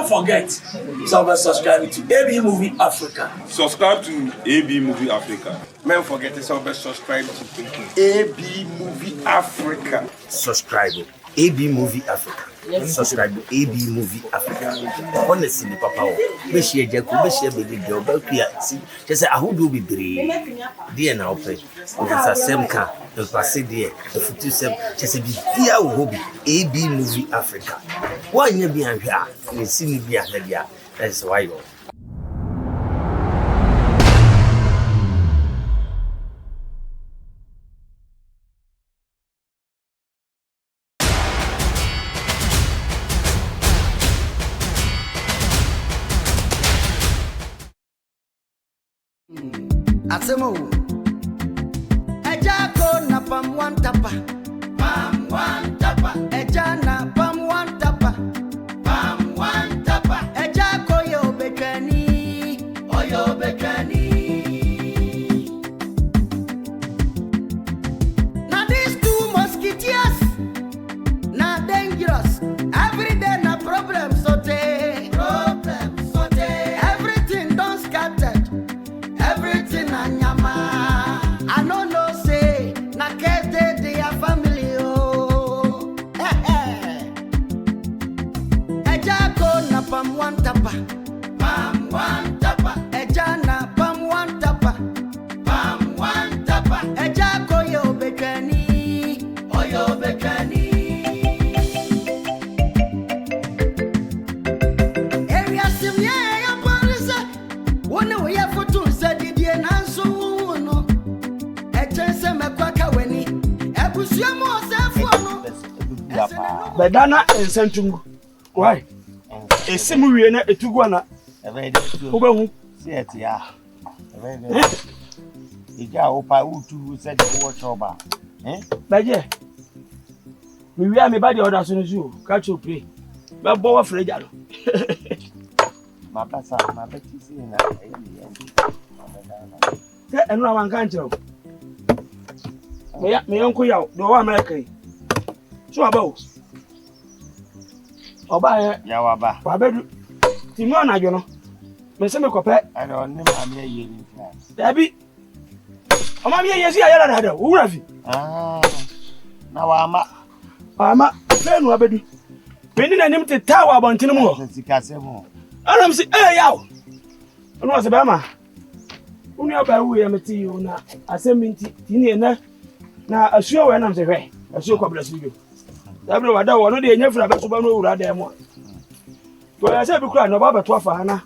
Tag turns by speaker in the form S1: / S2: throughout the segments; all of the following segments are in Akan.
S1: forget. So subscribe to AB Movie Africa.
S2: Subscribe to AB Movie Africa.
S3: Don't forget to subscribe to AB Movie Africa.
S4: Subscribe AB Movie Africa. Subscribe to AB Movie Africa. Honestly, Papa, be share Jacob, be share Bediide, Obelkia. See, just say I would do be brave. Dear now, play. There's a same car. The passé there, the future same. Just a dear hobby. AB Movie Africa. Why you be here? You see me be here. That's why you.
S5: Asemo Eja ko na Palmwine tapa Palmwine tapa Eja na Palmwine tapa Palmwine tapa Eja ko yo bekani Oyo bekani. Now these two mosquitoes na dangerous. Every day na problem sote. Problem sote. Everything don't scattered. Everything anyama. I don't know say na case they are family oh. Eja ko na Palmwine tapa. Palmwine tapa. Eja na Palmwine tapa. Palmwine tapa. Eja ko yo bekani. Oyo bekani. Area simye ya police. Wone we ya foto se didie na so no. Echense mekwaka weni. Ebusua mo osefo no.
S1: Bedana ensentungu. Why? Esimu wie na etugwa na. Obehu.
S6: See ya. Ija opa utu said the watch over.
S1: Baje. Mi wi am ba de order so nzu. Catch you pray. Ba bo wa freja lo.
S6: Ma pasa, ma beti si na.
S1: Ke enu awan kan chero. Me yonko yawo do wa America yi. So abawo. Oba ye
S6: Ya waba.
S1: wa bedu. Ti mo na jo no. Me se me kope.
S6: I don't know ma me ye ni class.
S1: Dabi. Oma mi ye si ayara da da. Wura fi.
S6: Na wa ma.
S1: Ama fenu abedu. Me ni na nim te tawa abontene mu ho.
S6: Sika se mo.
S1: Anam si yawo. Ono wa se ba ma. Unu aba wu ye meti yo na aseminti ti ni na asuo we nam se hwe. Asuo kwabla studio. Dabi wa da wo no de enya fira be so ba no wura da mo. To ya se bi kura no ba beto afa na.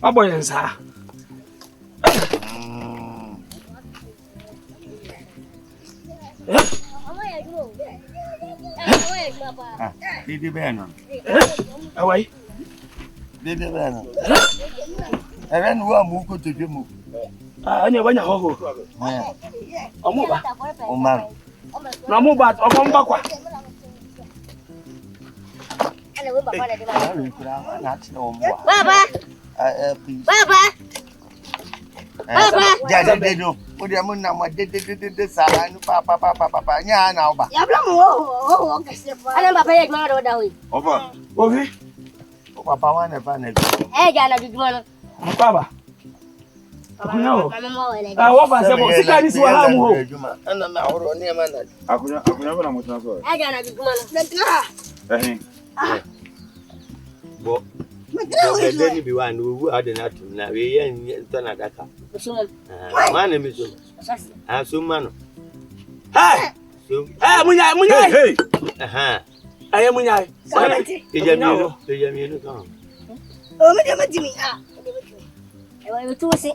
S1: Aboye nsa.
S6: Didi beno.
S1: Awai.
S6: Didi beno. Eren wa mu ko toje mu.
S1: Anya wanya hoho. Omo ba.
S6: Omar.
S1: Na mo ba omo mba kwa.
S6: Baba. Baba. Jadi deno. Udah mun nama de salah nu papa nya na oba.
S7: Ya bla mo kasih. Ana bapa ya gimana dah wi.
S6: Oba.
S1: Kofi.
S6: Papa wana pa na.
S7: Jana gimana?
S1: Baba.
S7: Mama
S1: Wa fa se mo sika ni si wa ha mu ho.
S6: Ana na horo ni ma na.
S2: Akunya bana mo transfer.
S7: Jana gimana?
S6: Bo. Bedeni bi wan wu ade na tum na we ye ntana daka. Mana mi so. So mano.
S1: Hey!
S6: So.
S1: Munya.
S2: Hey.
S1: Aye munya.
S6: Ejamienu kan.
S7: Oh, me dimi. Ewa yo tuwase.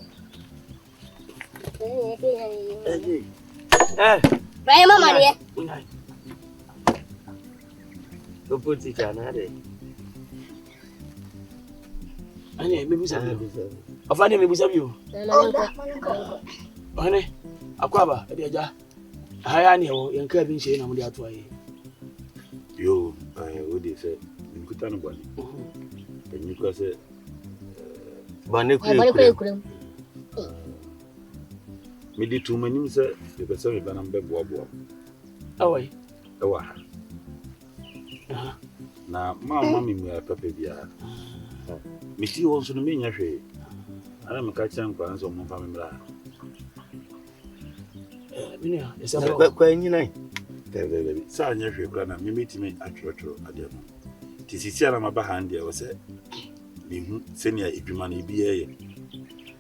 S7: Bae mama ni.
S1: Munya.
S6: Go put it on ade.
S1: Ane mebusa bi. Afani mebusa bi o. Ane akwaba e aja. Haya ni o yanka bi nche na mu di ato aye.
S2: Yo, what they say? Nkutana bwana. Enyi kwa se
S6: Bane kure.
S2: Me di tuma nim se be pese me bana mbe boa.
S1: Awai.
S2: Ewa. Na mama mi mu ya pepe bia. Meti also no menya hwe. Ana me ka kyan kwa nso mo fa me bra.
S1: Minia, esa
S6: Kwa nyina.
S2: Baby. Sa anya hwe kra na me meti me atwotwo ade no. Ti sisi ana maba hand dia wo se mehu senia edwuma na ebi ye.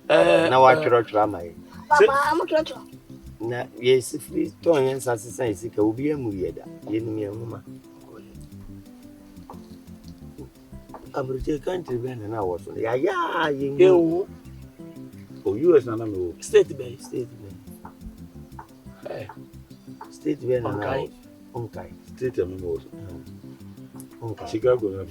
S6: Na wa twotwo amai.
S7: Papa, I'm not sure.
S6: Na yes free to yen sasesa isika obi amuri eda. Yenu ye mama. Abrije country be na wo so. Ya yen.
S2: O US na me wo.
S1: State bay.
S6: State be na onkai.
S2: State me wo.
S6: Onkai.
S2: Chicago na.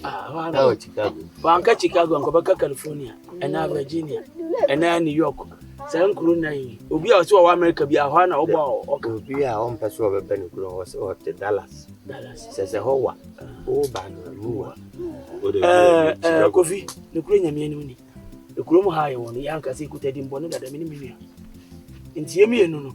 S6: Oh, Chicago.
S1: Wanka Chicago nkobaka California, ena Virginia, ena New York. Say nkuru na yi. Obi a so wa America bi a hwa na obo
S6: Obi a on person be ben kuro ho se o te Dallas. Se ho wa. O ba no mu wa.
S1: Kofi, ne kuro nyame ani ni. E kuro mu ha ye won yanka se kutadi mbone dada mini mini. Nti yemi enu no.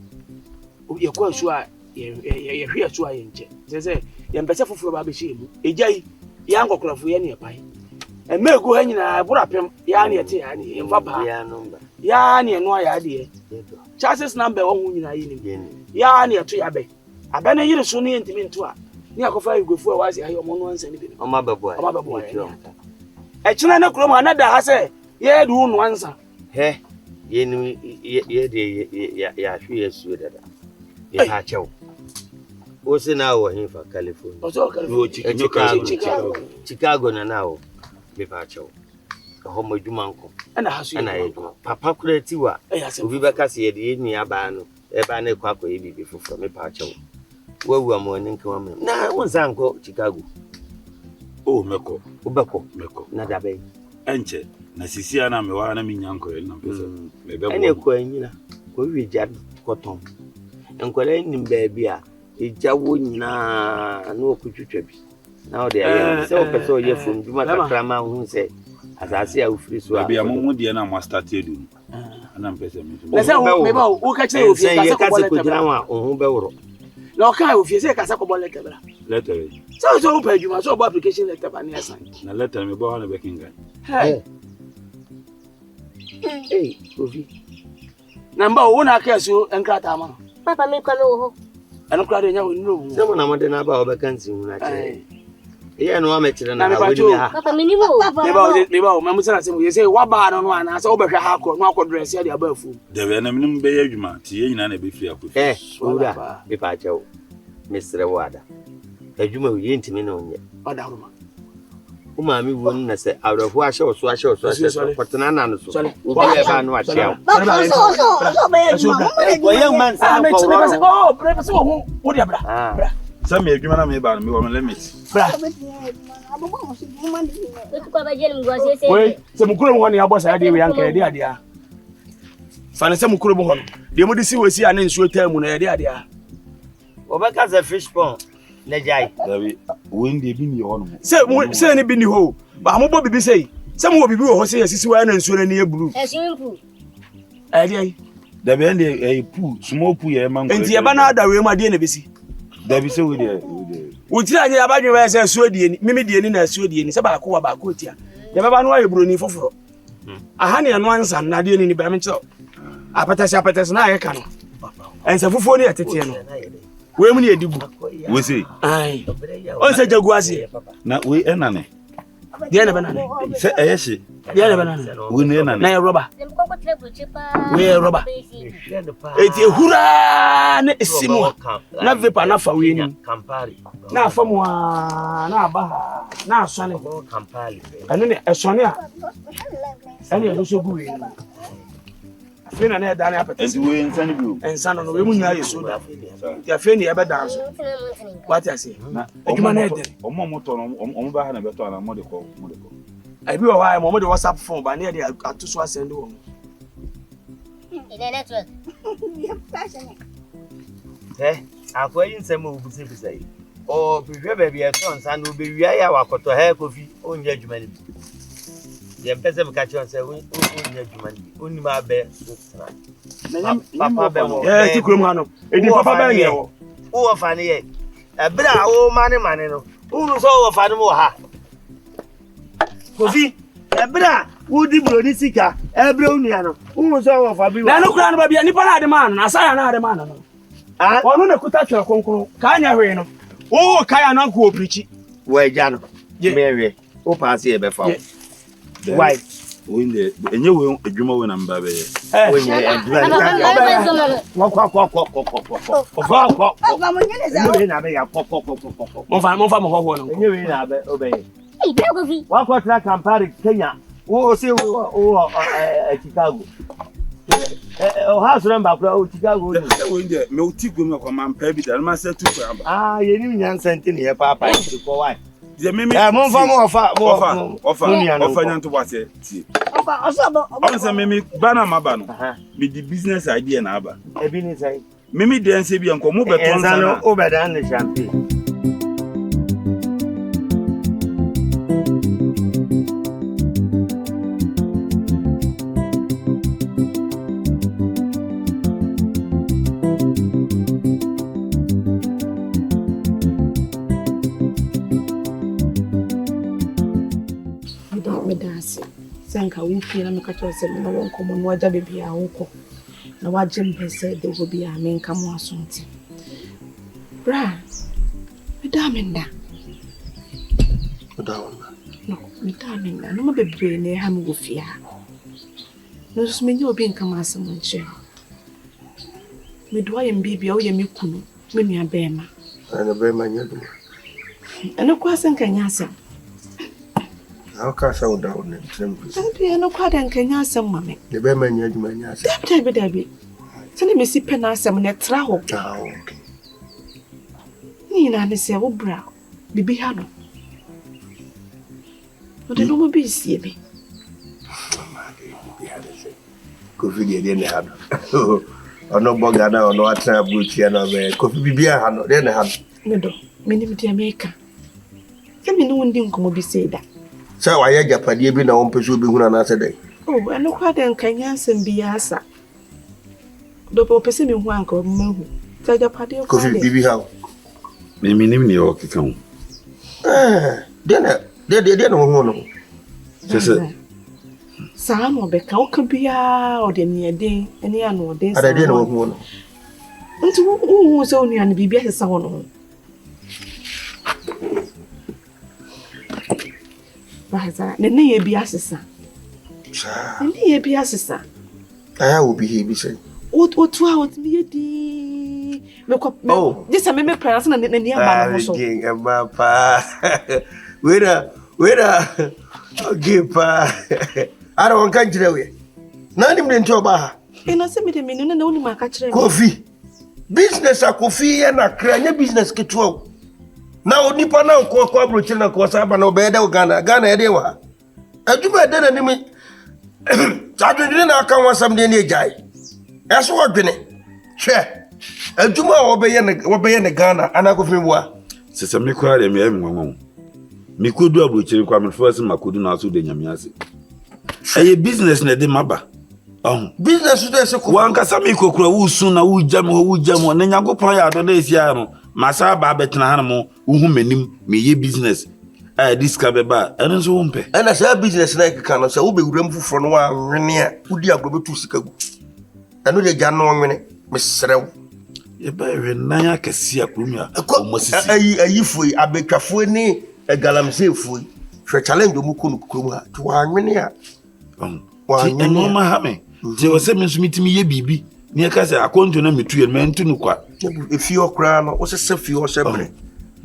S1: Obi ekwa su a ye hwe su a ye nche. Se ye mpese foforo ba be shemu. Ejai ya nkokorafo ye ne epai. Emegu ha nyina burapem ya ne ete ya ne mfa ba.
S6: Ya number.
S1: Ya ne no ya de. Chances number wo hu nyina yi ni. Ya ne eto ya be. Abe ne yire so ne ntimi nto a. Ni akofa igwefu a wazi ayo mo no ansa ni bi.
S6: Oma babo.
S1: E china na kuro ma na da ha se ye du no ansa.
S6: He yenu ye de ya hwe yesu dada. Ye ha chew. O se na wo hin fa California.
S1: O so California.
S6: Chicago na nawo. Me fa chew. Ho mo dwuma nko.
S1: Ana hasu.
S6: Ana ye dwuma. Papa kura tiwa. Obi beka se ye de ye nua ba no. E ba na kwa e bibi foforo me fa chew. Wawu amoni nka wa me. Na won san ko Chicago.
S2: Oh meko.
S6: Ubeko.
S2: Meko.
S6: Na dabe.
S2: Enche. Na sisi ana me wa na me nyanko na pese. Me be bo.
S6: Ene ko anyina. Ko wi jad ko ton. Enkwale nim ba bia. Ejawo nyina na okutwetwa bi. Na o de aye. Se o pese o ye fom duma kakra ma hu se. Asase a ufiri so a.
S2: Ba bia mo de na mo start edu. Ana pese me.
S1: Na se me ba o ka kire ofie ka se ko
S6: jira wa ohun be woro.
S1: Na o ka ofie se ka se ko bole tebra.
S2: Letter.
S1: So o pa adwuma so o application letter ba na assign.
S2: Na letter me ba na be kinga.
S1: Hey.
S6: Hey, Kofi.
S1: Namba o na ka so enkrata ma.
S7: Papa, me kwa no ho.
S1: Eno kra de nya wo no.
S6: Se mo na mo de na ba o be kan sin hu na che. Ye no ma chire na
S1: Na
S6: we ni ha.
S7: Papa, me ni mo.
S1: Me ba o ma mo sana se mo ye se wa ba no ana se o be hwe ha ko no akodress ya de aba afu.
S2: De be na me be ye adwuma ti ye nyina na be firi akofi.
S6: Ura. Be pa chew. Mesre wada. Adwuma wo ye ntimi na onye.
S1: Oda roma.
S6: Uma mi won na se awrafu ahye so kotena na no so. Wo be ba no ahye.
S7: Papa, so be adwuma.
S6: Wo ye man sa ko ro.
S1: Oh, brother so ho wo dia bra.
S2: Sa me adwuma na me ba no me wo limit.
S1: Bra. Wait, se mukuro mo ne abosa ade we anka ade ade a. Fa ne se mukuro mo ho no. De mo de si we si ane nsuo tamu na ade ade a.
S6: Obeka ze fish pond na jai.
S2: Dabi wende bi ni ho no.
S1: Se ne bi ni ho. Ba mo bo bibi sei. Se mo bibi wo ho se yesisi wa na nsuo na ne eburu.
S7: Swimming pool.
S1: Ade ai.
S2: Dabi ende pool, small pool ye man ko.
S1: Enti e ba na ada we ma de na besi.
S2: Dabi se we de.
S1: Wo tira anya abadwe we se suo die ni, mimi die ni na suo die ni se ba ko wa ba ko tia. Ya baba no aye buru ni foforo. Aha ne no ansa na de ni ba me nche. Apatasi na aye ka no. Ense fofo ni atete no. We mu ni edibu.
S2: We say.
S1: Ai. On se jagu ase.
S2: Na we enane.
S1: Dia na banana.
S2: Se eyeshi.
S1: Dia na banana.
S2: We ne enane.
S1: Na ye rubber. We rubber. Eti hura na esimu. Na vapor na fa we ni. Na fa mu na aba na asone. Anu ne esone a. Anu ye so gu we ni. Fena na da na apatasi.
S2: Enti we insani bi o.
S1: Ensano no we mu nya ye so da. Ya feni e be dance. What I say?
S2: Na
S1: adwuma na ede.
S2: Omo moto no omo ba ha na beto ana mo de ko.
S1: Abi wa wa mo de WhatsApp phone ba na de atuso asende wo.
S7: Ine network.
S6: Akwa nsem o busi yi. O bihwe ba bia so nsa no be wia ya wakoto ha Kofi onye adwuma ni. Ye pese me ka chi on se onye adwuma ni. Oni ma be so. Papa be wo.
S1: Ti kurom ha no. Edi papa be ye wo.
S6: Wo fa ne ye. Ebra wo mane no. Unu so wo fa no mo ha.
S1: Kofi
S6: Ebra, would the brody sika, every uniano, who was our Fabi.
S1: Na no kura no ba bia nipa na de man na saya na de man no.
S6: Ah,
S1: ono na kuta twa konkon ka anya hwe no. Oh, kaya na ko oprichi.
S6: where Jano. Mary, o pass here before. Why?
S2: When the anyway, a Juma when I'm baby.
S6: When you Chicago. House number Chicago. Ah, you didn't send in here, Papa. Why?
S2: The mimi offer to what it. Also, Mimi Bana Mabano with the business idea and Abba. Mimi didn't say, Bianco, move over than the champagne.
S8: Sanka we feel na meka say no won komo no waja bebi a woko na waje mpese de go bi a menka mo asonti bra medamenda no medamenda no ma bebre ne ha mo fia no so me obi nka ma asem nche me do ayem bibia o ye me kunu me nua bema
S3: ana bema nyado
S8: ana kwa sanka nya asem
S3: how can I down and tremble?
S8: I no quite and can ask some mammy. The
S3: Beman Yadman,
S8: Debbie. Tell me, see penasam and a travel.
S3: Okay.
S8: Nina, say, oh, brow, be hano. But the no be see me.
S3: Kofi didn't have. Or no bogana or no attribute, and Kofi be a hand, then I have.
S8: No, minimum Jamaica. Let me know when you come be say that.
S3: So I had Japan, you been on pursue be one another day.
S8: Oh, I know quite and can answer be asa. The purpose me one go move. Tell your party of
S3: Kofi be how.
S2: Mimi name ni o kika.
S3: Then they no.
S8: Sam or Becca could be out in near day, any annual day.
S3: I didn't know.
S8: Into who was only and be better someone. Baza, the near be assessor. And near be assessor.
S3: I will be here, be saying.
S8: What 2 hours be a day? Oh, this I may prayers and near my
S3: papa. Wait, give I don't want to away. None of them to Baha.
S8: And I send me the minute and only my catcher.
S3: Kofi. Business a Kofi and a crane business control. Now, Nipa now call Quabruchina Cosaba no better Ghana Edewa. A Juba didn't name it. I didn't account something near Jai. That's what been it. Share. A Juma obey in the Ghana and I go from what?
S2: Sister Miko, I am Miku do a butcher coming first, and Makudu also the Yamiasi. A business ne de maba.
S3: Business is a
S2: one Casamiko, who soon a wood jam, and then you go pay out of this yano. Masa Babetnamo, whom me ye business. I discover ba, and so umpe.
S3: And as a business like can say, will be room for no one near who dear go to Chicago. I know the Jan no minute, Miss Serel.
S2: You bury Naya Cassia Plumia,
S3: a yifui, a baker for ne, a galamsey fui, for a challenge of Mukun Kuma to one minute.
S2: And no Mahame, they were sending me to me, ye baby. Near Casa, I can't know me to a man to Nuka.
S3: If your crown was a self your assembly,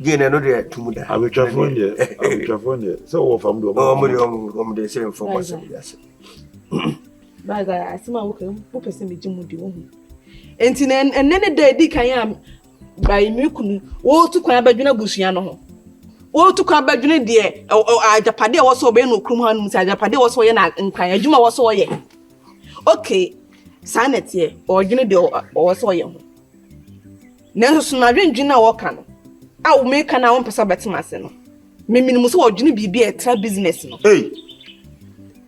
S3: gain another to Muda.
S2: I will travel there. So, from
S3: the same for myself.
S8: But I see my work, who person be Jim with you. And then the day I am by Mukunu, all to Quabajuna Bushiano. All to Quabajuna, dear, or Japade was so Ben Kruman, Japade was so young, and Kayajuma was so young. Okay. Sanet ye or or so young. Nelson, I didn't dinner walk on. I will make an hour per myself. Maybe Musso Jimmy be a trap business.
S3: Hey,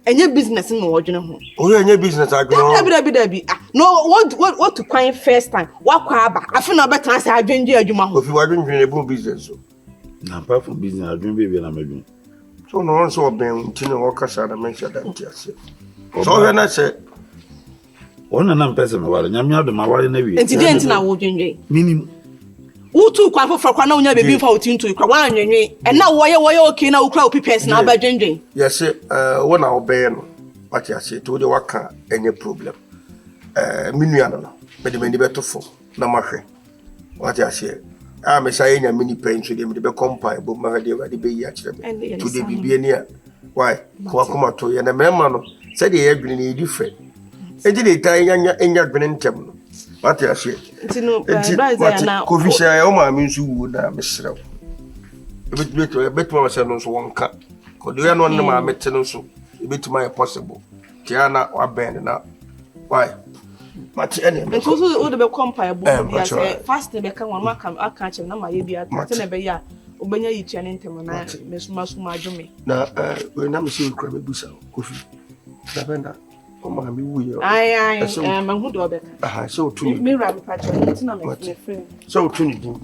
S8: and your business in original.
S3: Oh, your business, I go.
S8: No, what to quiet first time? What crab? I feel no better as I drink you, Juma.
S3: If you are doing a business,
S2: now, apart from business, I drink baby and I'm a drink.
S3: So no one saw Ben Tino or Casada mentioned that. So when I said,
S2: one and I'm person, Yamia, the Mawari Navy.
S8: And today, now,
S2: meaning,
S8: who took one for Quano, baby, for to Kawan, and now why okay now crowd prepares now by drinking?
S3: Yes, when I obey, what I say to the worker, any problem. Minuano, but the many better for Namahe. What I say, I'm a saying a mini pain to them to be compiled, but my dear, the be yet to the be near. Why, Quacomato and a memano said they had been different. And did it die in your Benentum? What I say, Kofi say, oh, my means you would have Miss Row. A bit more sentence one cut. Could you not know my maintenance? A bit my possible. Tiana or Ben now. Why? But anyway,
S8: and also all the compare fast to become one mark. I catch him. Now my baby, Tanabeya, Obenya, you turn into Miss Masumajumi.
S3: Now, when I'm seeing Crabby Busa, Kofi, Lavender, oh, my,
S8: I am a good order.
S3: I so to
S8: me, Rabbi Patrick, it's not my friend.
S3: So Trinity,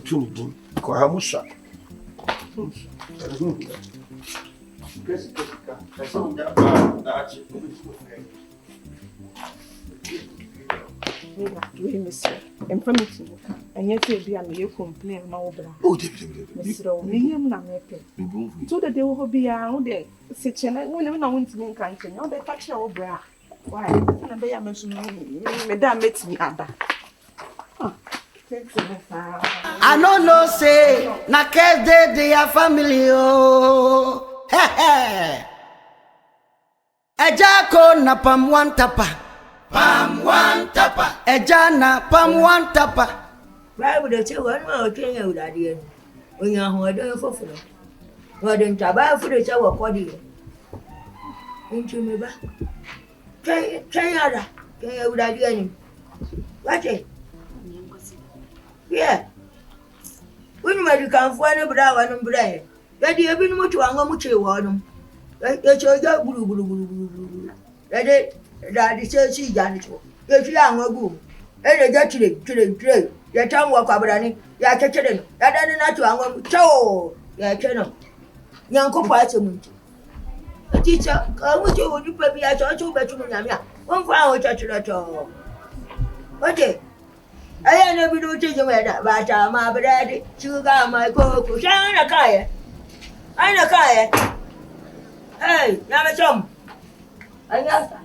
S3: Trinity, Kohamusha.
S8: We miss information, and yet be a new complaint.
S3: Oh,
S8: so that they will be out there sitting and when I went to me country, no, they touch your bra. Why? I Madame met me at that.
S5: I don't know, say, na case they are family, oh. Ejako na Palmwine tapa. Palmwine tapa. Ejana Palmwine tapa.
S7: Bible dey say one man otin ya udade no. Onya ho adan foforo. Wa den taba fu dey say wo kodi. Nti me ba. Try ada. Try ya udade ni. What it? Yeah. When you make can for any bra one bra. Ya di ebi no to anga mu che wo no. Ya che ga buru. That is a janitor. If you are no good, and get to your town walk abrani, ya catching, ya done not to angle, chow, ya channel. Young compassion. A teacher, would you put me at all to bedroom? One for our church at all. What day? I never do to you, but I'm a bread, sugar, my cocoa, shine a kaya. I'm a kaya. Hey, never some. I got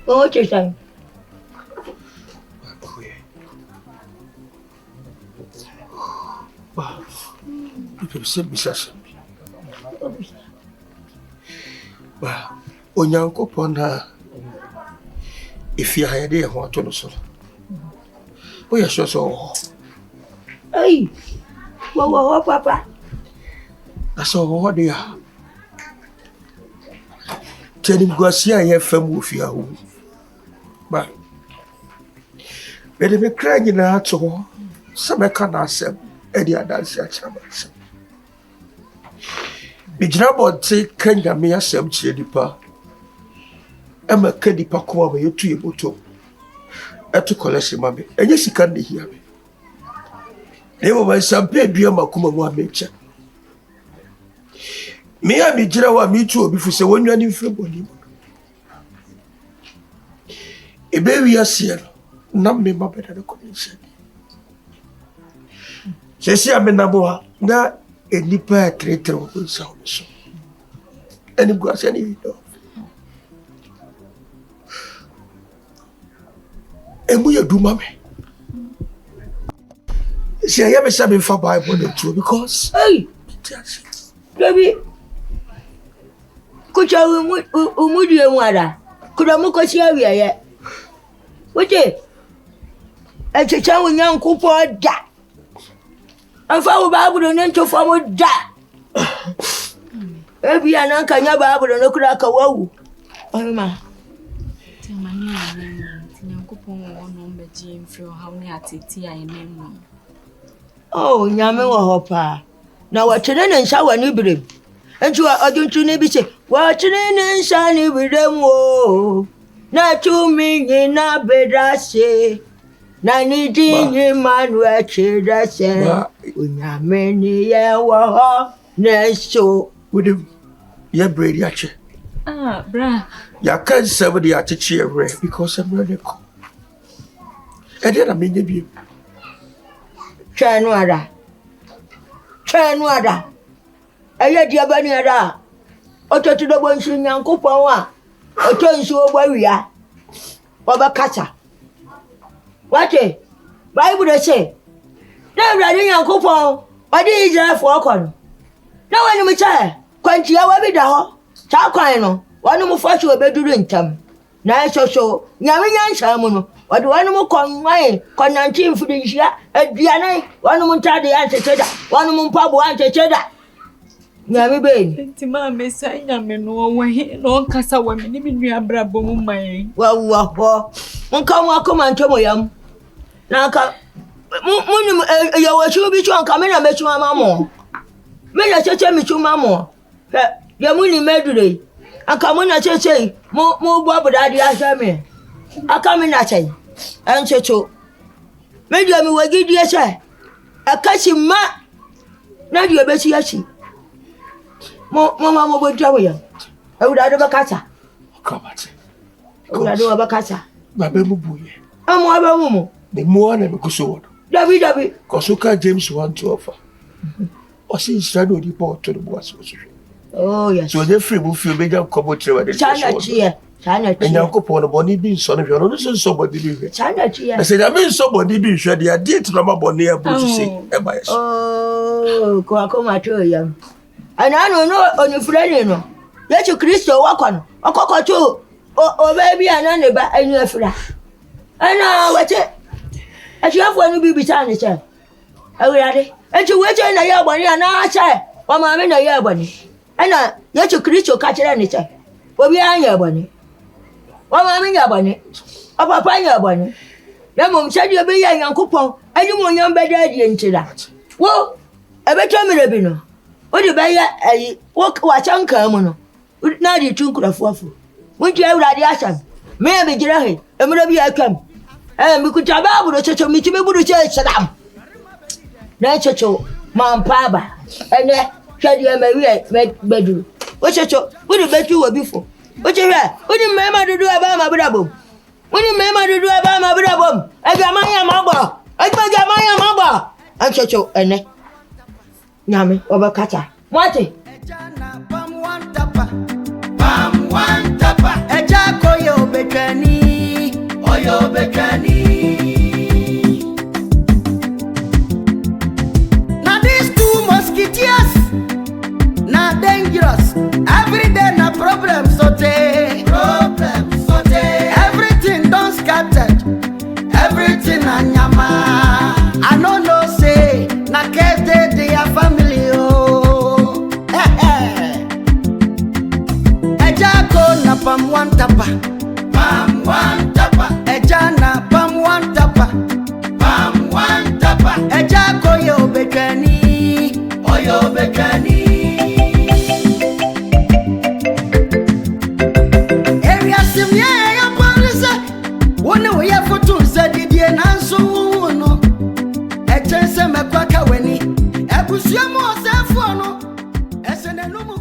S7: what you saying?
S3: People say Mrs. Well, Onyanko Pona, if you had a what to so. Oh, yes, so.
S7: Hey, what, Papa?
S3: That's all what they are. Tell him go see I have fame with you. But if you crying in the heart, so some can answer. Eddie dance at Chabas. Bijrabo take Kenya me as some chedipa. Emma Kedipa come over you to your bottom. At to collect mammy, and yes, you can't hear me. They were my son, baby, and Makuma one nature. Me and me, Jirawa, me too, before say when you're in February. A baby, I see, not me, my better condition. Sesi amenaboa na enipa tretre wo nsa wo so eni guase ni do emu ye duma me se ya be sabe fa Bible the true because
S7: hey baby kucha umudi enwara kuda mukosi awia ye wote echecha wonyankopo da I found Bible and to forward that. Ebi ananka nya Bible no kura ka wawu. Oyima.
S9: Timani ane. Tinyakopon ono mbeji mfiri ha ne ateti a enemu.
S7: Oh, nyame wo hopa. Na wachene ne nsa wani birem. Entu oduntu ne bi se, wachene ne nsa ni birem wo. Na tumi nyina bedase. Na ni dinyi Manuel chedase. Unyame ni ye wo ho ne so.
S3: Wode ye brady ache.
S9: Bra.
S3: Ya can somebody at a chair because I'm ready. And then I mean you.
S7: Chanwada. Aya dia bani ada. Oto to do bonsu Nyankopon a. Oto nsu obawia. Obakata. Wate? Bible say. Na Awurade Nyankopon, odi Israel for okon. Na wani mu cha, kwanti ya wabi da ho. Cha kwan no, wani mu fashi obeduru ntam. Na so nyame nyancha mu no. Wadi wani mu konwai, konanti mfudi nhia, aduane, wani mu ntade ya nchecheda, wani mu mpabu ya nchecheda. Nyame beni.
S9: Enti ma mesa nyame no wahi no kasa wa me ni nua brabo mu man.
S7: Wa ho. Nka mu akoma ntomo yam. Na nka munu ya wa shu bi chu nka me na mechu amamo. Me na cheche mechu amamo. Ya muni medure. Anka mu na cheche mu bo abudade ahwa me. Aka me na chai. Enchecho. Me dia mi wagidi ese. Akashi ma. Na dia be chi achi. Mo bodwa ya. Awurade bakata.
S3: Komate.
S7: Awurade bakata.
S3: Babe mu buye.
S7: Amo aba mu.
S3: The more na me kuso.
S7: David.
S3: Kosuka James 1:12. Osi Israel odi po to the boss.
S7: Oh yes.
S3: So they free mu feel meja kobo trewa de.
S7: Chana chia.
S3: Nyankopon boni bi nso no hwe no so somebody bi hwe.
S7: Chana chia.
S3: I said I mean somebody bi hwe dia date na ma boni e bu say e ba yes.
S7: Oh, ko akoma to yam. Ana no onifrani no. Yesu Kristo wakon. Okokoto o baby ana ne ba anu afira. Ana wache. Achiafo anu bi ta ne che. Awurade. Echi weche na ya boni ana che. Wa ma me na ya boni. Ana Yesu Kristo ka kire ne che. Obi anya boni. Wa ma me nya boni. Papa nya boni. Na mom chadi obi ya Nyankopon. Ani mo nyam beda die ntira. Wo ebeto mere bi no. Odi baya ayi wa chanka mu no. Na di tunkurafo afo. Wonti Awurade asan. Me be gira he. Emre bi akam. Mi kutaba abudo checho mi tibe budu che shadam. Na checho mampaba. Ene hwadi emawi bedu. O checho, wodi betu wo bifo. O chehwe, wodi mema dudu aba ma brabom. Wodi mema dudu aba ma brabom. Aga manya mabo. Aga manya mabo. An checho ene. Nyame obakata. Mwate.
S5: Pam one tapa. Eja koyo bekani. Oyo bekani. Now these two musketeers na dangerous. Every day na problem sote. Everything done scattered. Everything na nyama. I no know say na case they are family oh. Eja ko na pam one tapa. Pam one tapa. Eja na pam one tapa. Pam one tapa. Eja ko yo bekani. Oyo bekani. Area simya ya polisa. Wone we ya foto nsadidie nanso no. Echense mekwa ka weni. Ebusuamu osefo no. Esene no mu